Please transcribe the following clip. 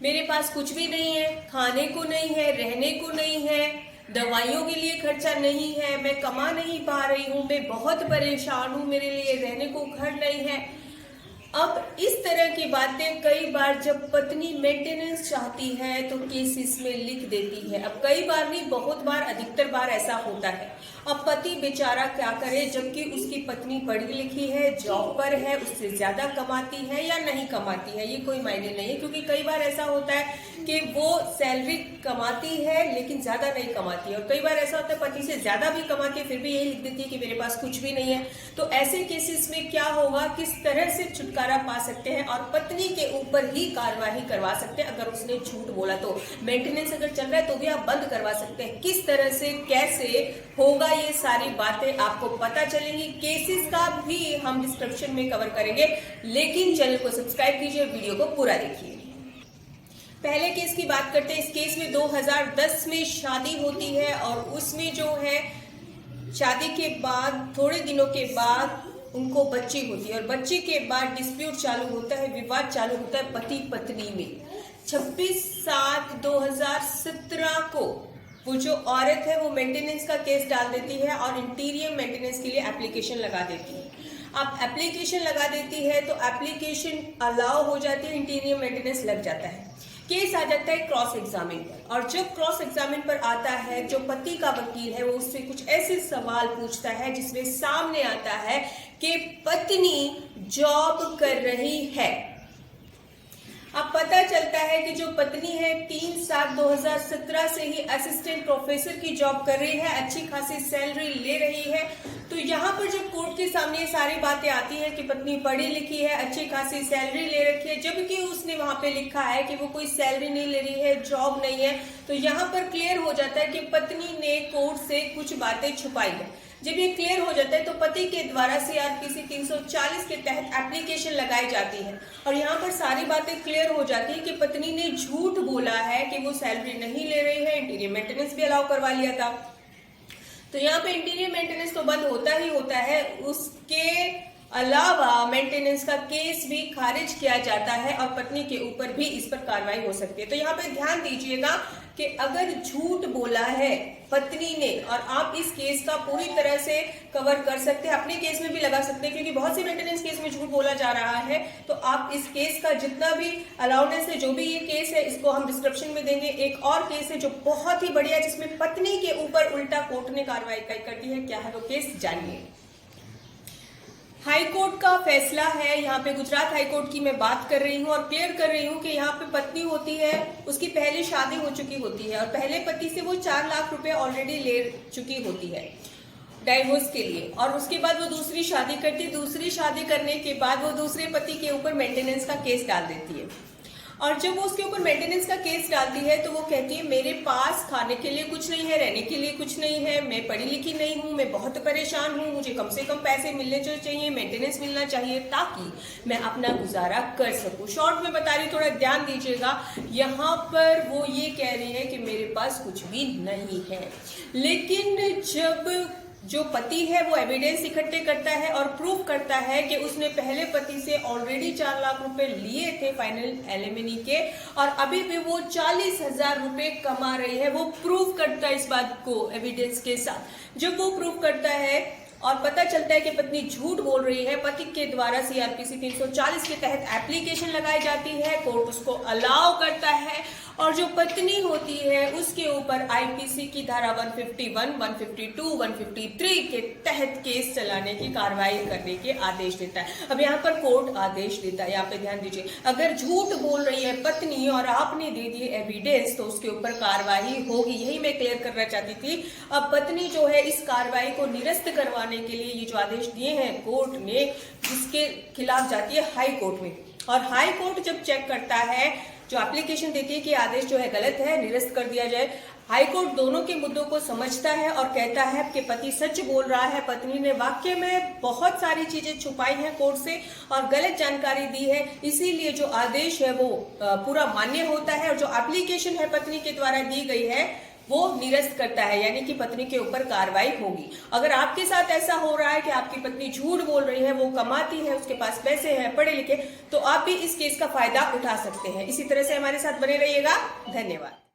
मेरे पास कुछ भी नहीं है, खाने को नहीं है, रहने को नहीं है, दवाइयों के लिए खर्चा नहीं है, मैं कमा नहीं पा रही हूँ, मैं बहुत परेशान हूँ, मेरे लिए रहने को घर नहीं है। अब इस तरह की बातें कई बार जब पत्नी मेंटेनेंस चाहती है तो केस इसमें लिख देती है। अब कई बार नहीं, बहुत बार, अधिकतर बार ऐसा होता है। अब पति बेचारा क्या करे, जबकि उसकी पत्नी पढ़ी लिखी है, जॉब पर है, उससे ज्यादा कमाती है या नहीं कमाती है, ये कोई मायने नहीं है। क्योंकि कई बार ऐसा होता है कि वो सैलरी कमाती है लेकिन ज्यादा नहीं कमाती है, और कई बार ऐसा होता है पति से ज्यादा भी कमाती है फिर भी यही लिख देती है कि मेरे पास कुछ भी नहीं है। तो ऐसे केसेस में क्या होगा, किस तरह से छुटकारा पा सकते हैं और पत्नी के ऊपर ही कार्यवाही करवा सकते हैं अगर उसने झूठ बोला तो। मेंटेनेंस अगर चल रहा है तो भी आप बंद करवा सकते हैं। किस तरह से, कैसे होगा, ये सारी बातें आपको पता चलेंगी। केसेस का भी हम डिस्क्रिप्शन में कवर करेंगे, लेकिन चैनल को सब्सक्राइब कीजिए, वीडियो को पूरा देखिए। पहले केस की बात करते हैं। इस केस में 2010 में शादी होती है और उसमें जो है शादी के बाद थोड़े दिनों के बाद उनको बच्ची होती है, और बच्चे के बाद डिस्प्यूट चालू होता है, विवाद चालू होता है पति पत्नी में। 26/7/2017 को वो जो औरत है वो मेंटेनेंस का केस डाल देती है और इंटीरियर मेंटेनेंस के लिए एप्लीकेशन लगा देती है। अब एप्लीकेशन लगा देती है तो एप्लीकेशन अलाउ हो जाती है, इंटीरियर मेंटेनेंस लग जाता है। केस आ जाता है क्रॉस एग्जामिन पर, और जब क्रॉस एग्जामिन पर आता है, जो पति का वकील है वो उससे कुछ ऐसे सवाल पूछता है जिसमें सामने आता है कि पत्नी जॉब कर रही है। अब पता चलता है कि जो पत्नी है 3/7/2017 से ही असिस्टेंट प्रोफेसर की जॉब कर रही है, अच्छी खासी सैलरी ले रही है। तो यहाँ पर जब कोर्ट के सामने ये सारी बातें आती हैं कि पत्नी पढ़ी लिखी है, अच्छी खासी सैलरी ले रखी है, जबकि उसने वहां पे लिखा है कि वो कोई सैलरी नहीं ले रही है, जॉब नहीं है, तो यहाँ पर क्लियर हो जाता है कि पत्नी ने कोर्ट से कुछ बातें छुपाई है। जब ये क्लियर हो जाता है तो पति के द्वारा CRPC 340 के तहत एप्लीकेशन लगाई जाती है, और यहाँ पर सारी बातें क्लियर हो जाती है कि पत्नी ने झूठ बोला है कि वो सैलरी नहीं ले रही है, इंटीरियर मेंटेनेंस भी अलाउ करवा लिया था। तो यहाँ पे इंटीरियर मेंटेनेंस तो बंद होता ही होता है, उसके अलावा मेंटेनेंस का केस भी खारिज किया जाता है और पत्नी के ऊपर भी इस पर कार्रवाई हो सकती है। तो यहाँ पे ध्यान दीजिएगा कि अगर झूठ बोला है पत्नी ने, और आप इस केस का पूरी तरह से कवर कर सकते हैं, अपने केस में भी लगा सकते हैं, क्योंकि बहुत सी मेंटेनेंस केस में झूठ बोला जा रहा है। तो आप इस केस का जितना भी अलाउडेंस है, जो भी ये केस है, इसको हम डिस्क्रिप्शन में देंगे। एक और केस है जो बहुत ही बढ़िया, जिसमें पत्नी के ऊपर उल्टा कोर्ट ने कार्रवाई कर दी है। क्या है वो केस, जानिए। हाई कोर्ट का फैसला है, यहाँ पे गुजरात हाई कोर्ट की मैं बात कर रही हूँ और क्लियर कर रही हूँ कि यहाँ पे पत्नी होती है, उसकी पहले शादी हो चुकी होती है और पहले पति से वो 4 लाख रुपए ऑलरेडी ले चुकी होती है डाइवोर्स के लिए, और उसके बाद वो दूसरी शादी करती है। दूसरी शादी करने के बाद वो दूसरे पति के ऊपर मेंटेनेंस का केस डाल देती है, और जब वो उसके ऊपर मेंटेनेंस का केस डालती है तो वो कहती है मेरे पास खाने के लिए कुछ नहीं है, रहने के लिए कुछ नहीं है, मैं पढ़ी लिखी नहीं हूँ, मैं बहुत परेशान हूँ, मुझे कम से कम पैसे मिलने जो चाहिए, मेंटेनेंस मिलना चाहिए ताकि मैं अपना गुजारा कर सकूं। शॉर्ट में बता रही, थोड़ा ध्यान दीजिएगा। यहाँ पर वो ये कह रही है कि मेरे पास कुछ भी नहीं है, लेकिन जब जो पति है वो एविडेंस इकट्ठे करता है और प्रूफ करता है कि उसने पहले पति से ऑलरेडी 4 लाख रुपए लिए थे फाइनल एलिमनी के, और अभी भी वो 40,000 रुपए कमा रही है, वो प्रूफ करता है इस बात को एविडेंस के साथ। जब वो प्रूफ करता है और पता चलता है कि पत्नी झूठ बोल रही है, पति के द्वारा CRPC 340 के तहत एप्लीकेशन लगाई जाती है, कोर्ट उसको अलाउ करता है, और जो पत्नी होती है उसके ऊपर IPC की धारा 151, 152, 153 के तहत केस चलाने की कार्रवाई करने के आदेश देता है। अब यहाँ पर कोर्ट आदेश देता है, यहाँ पे ध्यान दीजिए। अगर झूठ बोल रही है पत्नी और आपने दे दिए एविडेंस तो उसके ऊपर कार्रवाई होगी, यही मैं क्लियर करना चाहती थी। अब पत्नी जो है इस कार्रवाई को निरस्त करवाने के लिए ये जो आदेश दिए हैं कोर्ट ने, जिसके खिलाफ जाती है हाई कोर्ट में, और हाई कोर्ट जब चेक करता है, जो एप्लीकेशन देती है कि आदेश जो है गलत है, निरस्त कर दिया जाए, हाई कोर्ट दोनों के मुद्दों को समझता है और कहता है कि पति सच बोल रहा है, पत्नी ने वाकई में बहुत सारी चीजें छुपाई हैं कोर्ट से और गलत जानकारी दी है, इसीलिए जो आदेश है वो पूरा मान्य होता है, और जो एप्लीकेशन है पत्नी के द्वारा दी गई है वो निरस्त करता है, यानी कि पत्नी के ऊपर कार्रवाई होगी। अगर आपके साथ ऐसा हो रहा है कि आपकी पत्नी झूठ बोल रही है, वो कमाती है, उसके पास पैसे हैं, पढ़े लिखे, तो आप भी इस केस का फायदा उठा सकते हैं। इसी तरह से हमारे साथ बने रहिएगा। धन्यवाद।